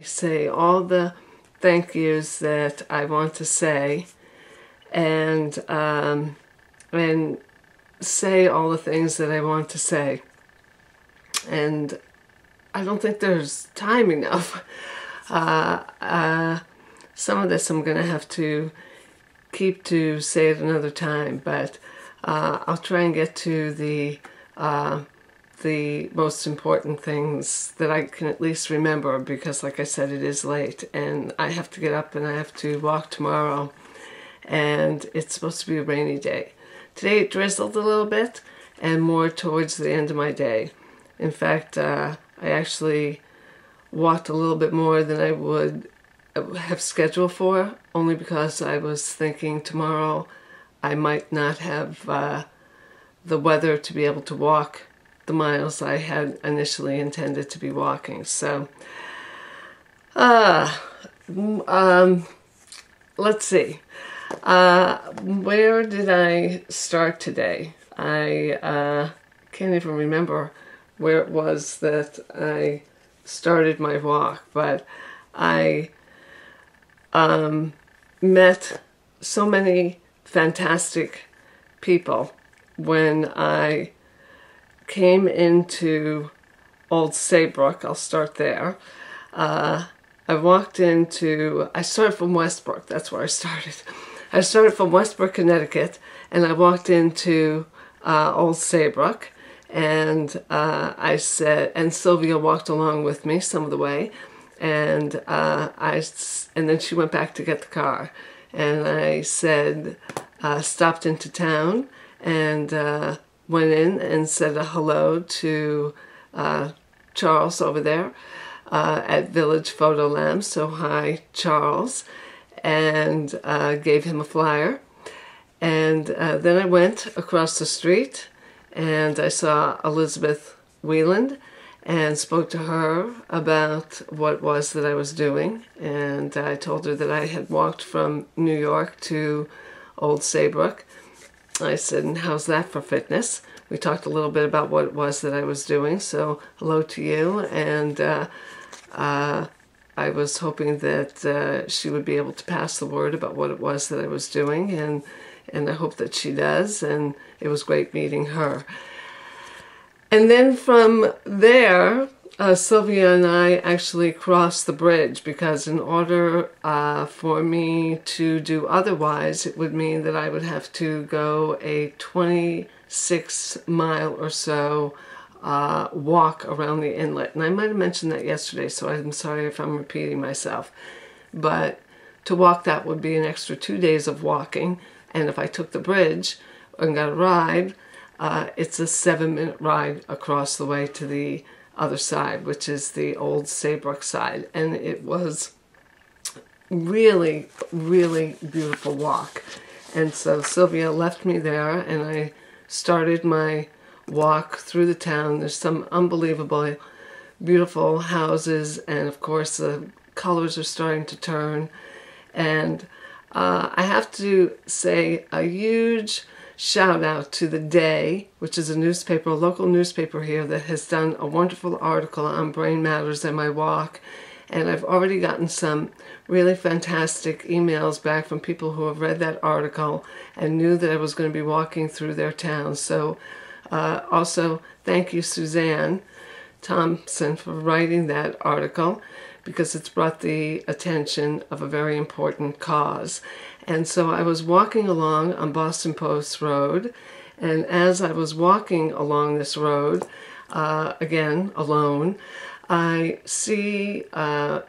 Say all the thank yous that I want to say, and say all the things that I want to say. And I don't think there's time enough. Some of this I'm going to have to keep to say at another time, but I'll try and get to the most important things that I can at least remember, because like I said, it is late and I have to get up and I have to walk tomorrow, and it's supposed to be a rainy day. Today it drizzled a little bit, and more towards the end of my day. In fact, I actually walked a little bit more than I would have scheduled for, only because I was thinking tomorrow I might not have the weather to be able to walk the miles I had initially intended to be walking. So, let's see. Where did I start today? I can't even remember where it was that I started my walk, but I met so many fantastic people when I came into Old Saybrook. I'll start there. I started from Westbrook. That's where I started. I started from Westbrook, Connecticut, and I walked into Old Saybrook, and I said, and Sylvia walked along with me some of the way, and then she went back to get the car, and I said, stopped into town, and went in and said a hello to Charles over there at Village Photo Lamb. So hi, Charles, and gave him a flyer. And then I went across the street and I saw Elizabeth Wheeland and spoke to her about what it was that I was doing. And I told her that I had walked from New York to Old Saybrook. I said, and how's that for fitness? We talked a little bit about what it was that I was doing, so hello to you. And I was hoping that she would be able to pass the word about what it was that I was doing, and I hope that she does, and it was great meeting her. And then from there, Sylvia and I actually crossed the bridge, because in order for me to do otherwise, it would mean that I would have to go a 26-mile or so walk around the inlet. And I might have mentioned that yesterday, so I'm sorry if I'm repeating myself. But to walk that would be an extra 2 days of walking, and if I took the bridge and got a ride, it's a 7-minute ride across the way to the other side, which is the Old Saybrook side. And it was really, really beautiful walk. And so Sylvia left me there, and I started my walk through the town. There's some unbelievable, beautiful houses, and of course the colors are starting to turn. And I have to say a huge shout out to The Day, which is a newspaper, a local newspaper here, that has done a wonderful article on brain matters and my walk. And I've already gotten some really fantastic emails back from people who have read that article and knew that I was going to be walking through their town. So also thank you, Suzanne Thompson, for writing that article, because it's brought the attention of a very important cause. And so I was walking along on Boston Post Road, and as I was walking along this road, again, alone, I see a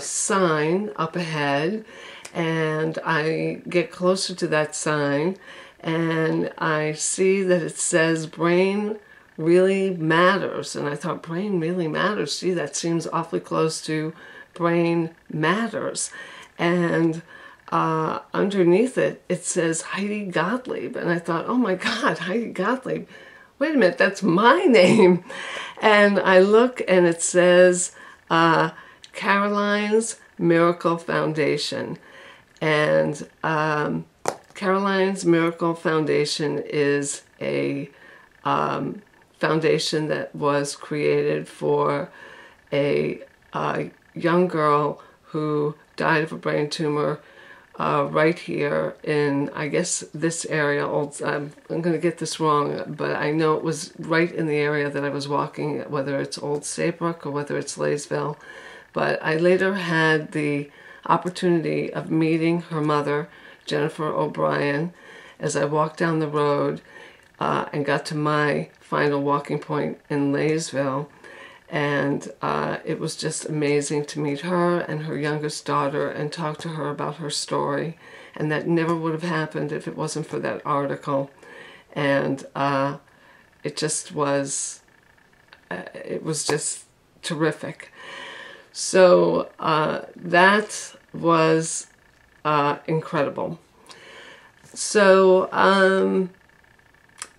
sign up ahead, and I get closer to that sign, and I see that it says Brain Really Matters. And I thought, Brain Really Matters? Gee, that seems awfully close to Brain Matters. And underneath it, it says Heidi Gottlieb. And I thought, oh my God, Heidi Gottlieb. Wait a minute, that's my name. And I look, and it says Caroline's Miracle Foundation. And Caroline's Miracle Foundation is a foundation that was created for a young girl who died of a brain tumor right here in, I guess, this area. I'm going to get this wrong, but I know it was right in the area that I was walking, whether it's Old Saybrook or whether it's Laysville. But I later had the opportunity of meeting her mother, Jennifer O'Brien, as I walked down the road and got to my final walking point in Laysville. And it was just amazing to meet her and her youngest daughter and talk to her about her story. And that never would have happened if it wasn't for that article. And it was just terrific. So that was incredible. So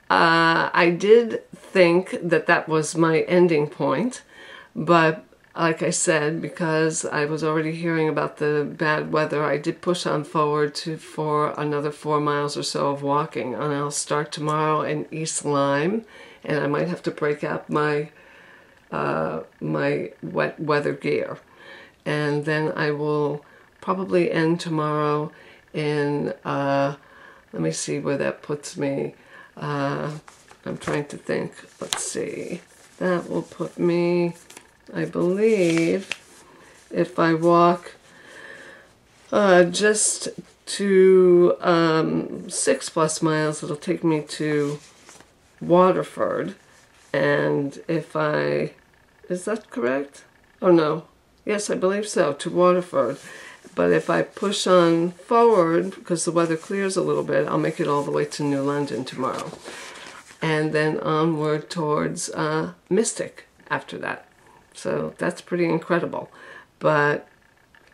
I did think that was my ending point, but like I said, because I was already hearing about the bad weather, I did push on forward for another 4 miles or so of walking, and I'll start tomorrow in East Lyme, and I might have to break out my my wet weather gear, and then I will probably end tomorrow in let me see where that puts me. I'm trying to think. Let's see. That will put me, I believe, if I walk just to 6+ miles, it'll take me to Waterford. And if is that correct? Oh no. Yes, I believe so, to Waterford. But if I push on forward, because the weather clears a little bit, I'll make it all the way to New London tomorrow. And then onward towards Mystic after that. So that's pretty incredible. But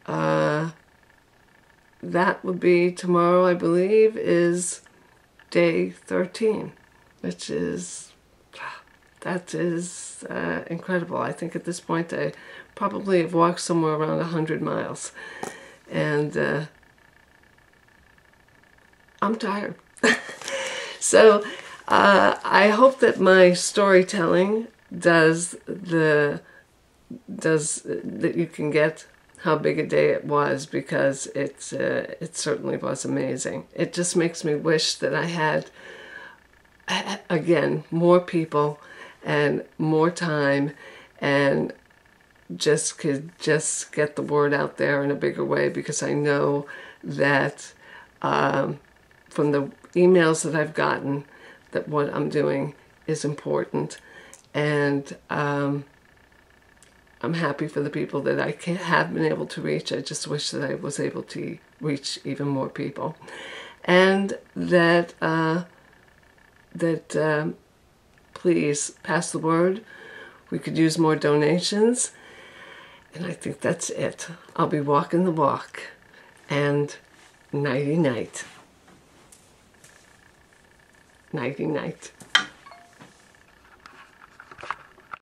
that would be tomorrow, I believe, is day 13, which is, that is incredible. I think at this point I probably have walked somewhere around 100 miles. And I'm tired. So I hope that my storytelling does that you can get how big a day it was, because it certainly was amazing. It just makes me wish that I had, again, more people and more time, and could just get the word out there in a bigger way, because I know that from the emails that I've gotten, that what I'm doing is important, and I'm happy for the people that I have been able to reach. I just wish that I was able to reach even more people, and that please pass the word. We could use more donations, and I think that's it. I'll be walking the walk, and nighty night. Nighty night.